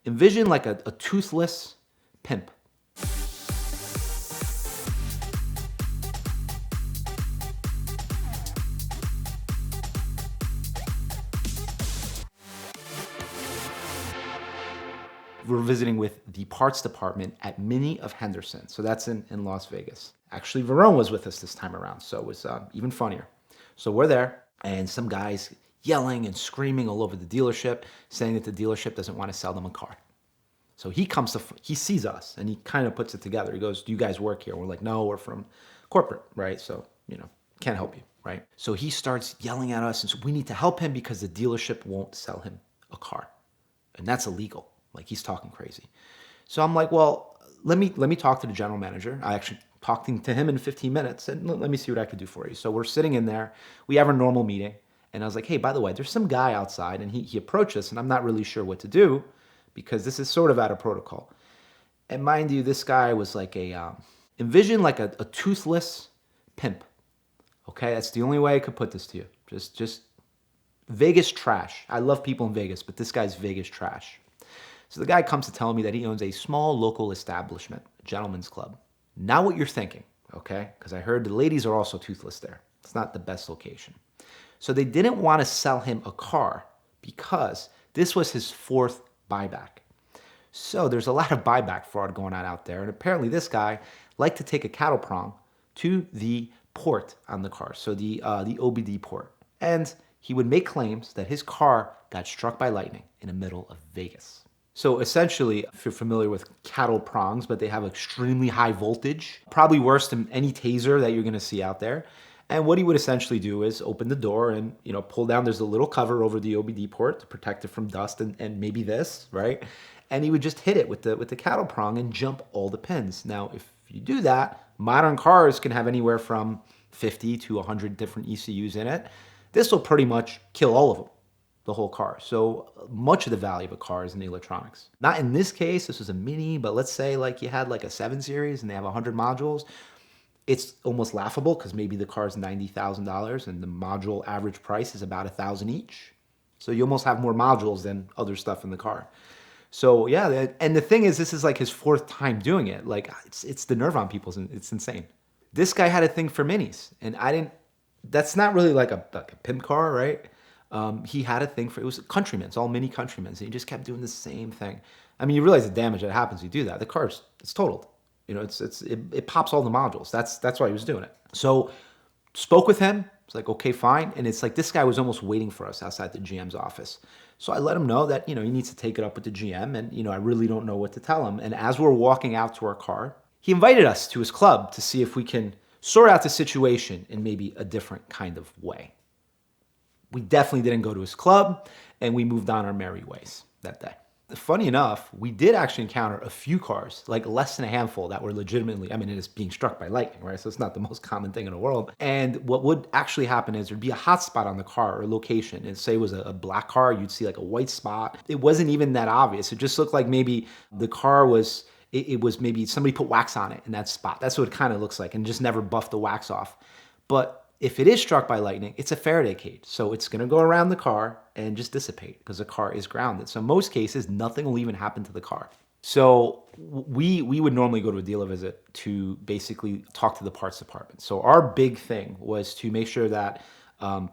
Envision like a toothless pimp. We're visiting with the parts department at Mini of Henderson. So that's in Las Vegas. Actually, Verone was with us this time around, so it was even funnier. So we're there, and some guys yelling and screaming all over the dealership, saying that the dealership doesn't want to sell them a car. So he sees us, and he kind of puts it together. He goes, "Do you guys work here?" We're like, "No, we're from corporate," right? So, can't help you, right? So he starts yelling at us, and so we need to help him because the dealership won't sell him a car. And that's illegal. Like, he's talking crazy. So I'm like, well, let me talk to the general manager. I actually talked to him in 15 minutes, and let me see what I could do for you. So we're sitting in there. We have our normal meeting. And I was like, hey, by the way, there's some guy outside, and he approached us, and I'm not really sure what to do because this is sort of out of protocol. And mind you, this guy was like envision like a toothless pimp. Okay, that's the only way I could put this to you. Just Vegas trash. I love people in Vegas, but this guy's Vegas trash. So the guy comes to tell me that he owns a small local establishment, a gentleman's club. Now what you're thinking, okay? Because I heard the ladies are also toothless there. It's not the best location. So they didn't want to sell him a car because this was his fourth buyback. So there's a lot of buyback fraud going on out there. And apparently this guy liked to take a cattle prong to the port on the car, so the OBD port. And he would make claims that his car got struck by lightning in the middle of Vegas. So essentially, if you're familiar with cattle prongs, but they have extremely high voltage, probably worse than any taser that you're going to see out there. And what he would essentially do is open the door and pull down. There's a little cover over the OBD port to protect it from dust and maybe this, right? And he would just hit it with the cattle prong and jump all the pins. Now, if you do that, modern cars can have anywhere from 50 to 100 different ECUs in it. This will pretty much kill all of them, the whole car. So much of the value of a car is in the electronics. Not in this case, this was a Mini, but let's say like you had like a 7 Series and they have 100 modules. It's almost laughable because maybe the car is $90,000 and the module average price is about $1,000 each. So you almost have more modules than other stuff in the car. So yeah, and the thing is, this is like his fourth time doing it. Like it's the nerve on people. It's insane. This guy had a thing for Minis, and that's not really like a pimp car, right? He had a thing for, it was Countrymen. It's all Mini Countrymen. And he just kept doing the same thing. I mean, you realize the damage that happens when you do that. The car's, it's totaled. It pops all the modules. That's why he was doing it. So spoke with him. It's like, okay, fine. And it's like this guy was almost waiting for us outside the GM's office. So I let him know that, he needs to take it up with the GM. And, I really don't know what to tell him. And as we're walking out to our car, he invited us to his club to see if we can sort out the situation in maybe a different kind of way. We definitely didn't go to his club, and we moved on our merry ways that day. Funny enough, we did actually encounter a few cars, like less than a handful, that were legitimately, it is being struck by lightning, right? So it's not the most common thing in the world. And what would actually happen is there'd be a hot spot on the car or a location. And say it was a black car, you'd see like a white spot. It wasn't even that obvious. It just looked like maybe the car was, it was maybe somebody put wax on it in that spot. That's what it kind of looks like, and just never buffed the wax off. But if it is struck by lightning, it's a Faraday cage. So it's going to go around the car and just dissipate because the car is grounded. So in most cases, nothing will even happen to the car. So we would normally go to a dealer visit to basically talk to the parts department. So our big thing was to make sure that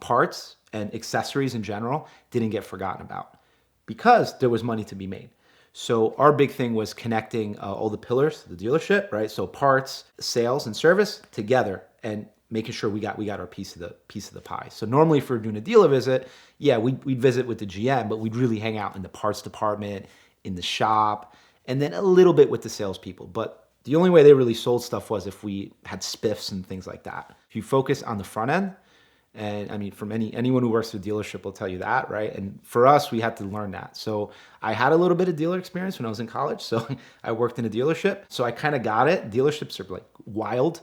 parts and accessories in general didn't get forgotten about because there was money to be made. So our big thing was connecting all the pillars to the dealership, right? So parts, sales, and service together, and making sure we got our piece of the pie. So normally if we're doing a dealer visit, yeah, we'd visit with the GM, but we'd really hang out in the parts department, in the shop, and then a little bit with the salespeople. But the only way they really sold stuff was if we had spiffs and things like that. If you focus on the front end, and from anyone who works at a dealership will tell you that, right? And for us, we had to learn that. So I had a little bit of dealer experience when I was in college. So I worked in a dealership. So I kind of got it. Dealerships are like wild.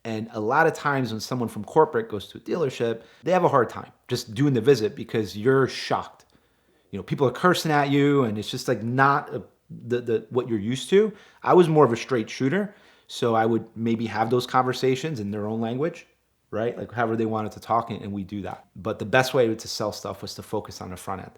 And a lot of times when someone from corporate goes to a dealership, they have a hard time just doing the visit because you're shocked. People are cursing at you, and it's just like not what you're used to. I was more of a straight shooter, so I would maybe have those conversations in their own language, right? Like however they wanted to talk, and we do that. But the best way to sell stuff was to focus on the front end,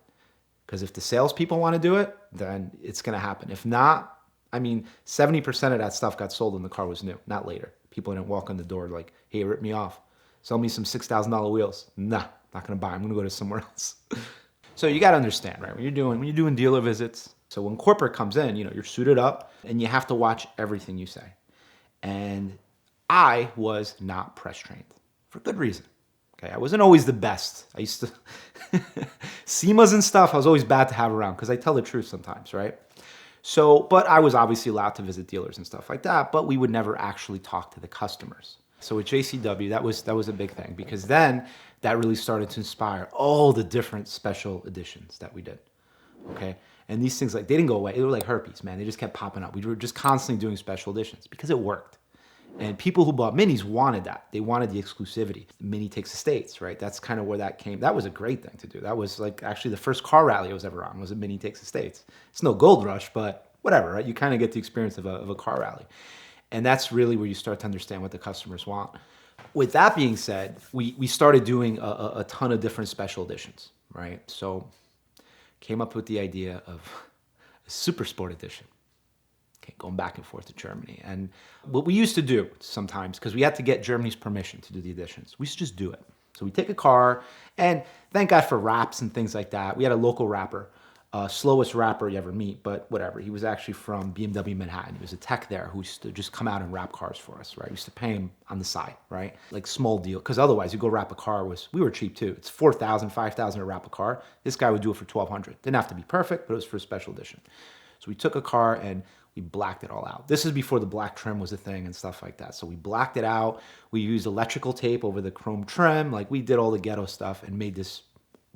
Because if the salespeople want to do it, then it's going to happen. If not, I mean, 70% of that stuff got sold when the car was new, not later. People didn't walk in the door like, hey, rip me off. Sell me some $6,000 wheels. Nah, not going to buy. I'm going to go to somewhere else. So you got to understand, right? When you're doing dealer visits, so when corporate comes in, you're suited up and you have to watch everything you say. And I was not press trained for good reason. Okay, I wasn't always the best. I used to SEMAs and stuff. I was always bad to have around because I tell the truth sometimes, right? So, but I was obviously allowed to visit dealers and stuff like that, but we would never actually talk to the customers. So with JCW, that was a big thing because then that really started to inspire all the different special editions that we did. Okay. And these things, like, they didn't go away. They were like herpes, man. They just kept popping up. We were just constantly doing special editions because it worked. And people who bought minis wanted that. They wanted the exclusivity. Mini takes estates, right? That's kind of where that came. That was a great thing to do. That was like actually the first car rally I was ever on was a Mini takes estates. It's no gold rush, but whatever, right? You kind of get the experience of a car rally. And that's really where you start to understand what the customers want. With that being said, we started doing a ton of different special editions, right? So came up with the idea of a super sport edition. Okay, going back and forth to Germany. And what we used to do sometimes, because we had to get Germany's permission to do the editions, we used to just do it. So we take a car, and thank God for wraps and things like that. We had a local rapper, slowest rapper you ever meet, but whatever. He was actually from BMW Manhattan. He was a tech there who used to just come out and wrap cars for us, right? We used to pay him on the side, right? Like small deal, because otherwise you go wrap a car we were cheap too. It's $4,000, $5,000 to wrap a car. This guy would do it for $1,200. Didn't have to be perfect, but it was for a special edition. So we took a car and we blacked it all out. This is before the black trim was a thing and stuff like that. So we blacked it out. We used electrical tape over the chrome trim. Like, we did all the ghetto stuff and made this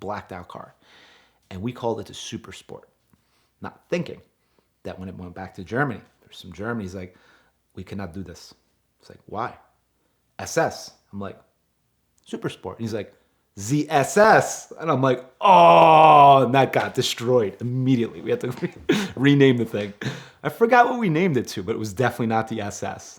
blacked out car. And we called it the Super Sport. Not thinking that when it went back to Germany, there's some Germany's like, we cannot do this. It's like, why? SS. I'm like, Super Sport. And he's like, ZSS. And I'm like, oh, and that got destroyed immediately. We had to rename the thing. I forgot what we named it to, but it was definitely not the SS.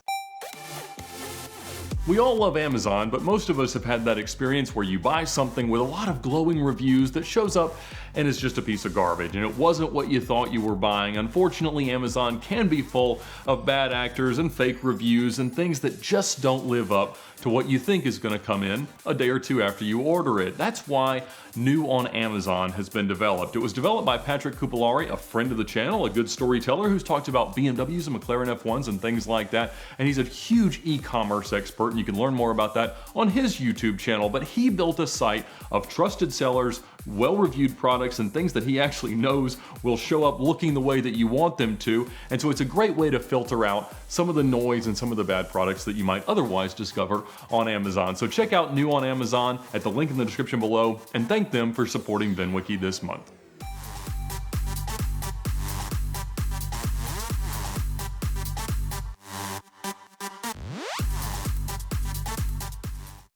We all love Amazon, but most of us have had that experience where you buy something with a lot of glowing reviews that shows up and is just a piece of garbage, and it wasn't what you thought you were buying. Unfortunately, Amazon can be full of bad actors and fake reviews and things that just don't live up to what you think is going to come in a day or two after you order it. That's why New on Amazon has been developed. It was developed by Patrick Kupolari, a friend of the channel, a good storyteller who's talked about BMWs and McLaren F1s and things like that, and he's a huge e-commerce expert, and you can learn more about that on his YouTube channel. But he built a site of trusted sellers, well-reviewed products, and things that he actually knows will show up looking the way that you want them to. And so it's a great way to filter out some of the noise and some of the bad products that you might otherwise discover on Amazon. So check out New on Amazon at the link in the description below, and thank them for supporting VINwiki this month.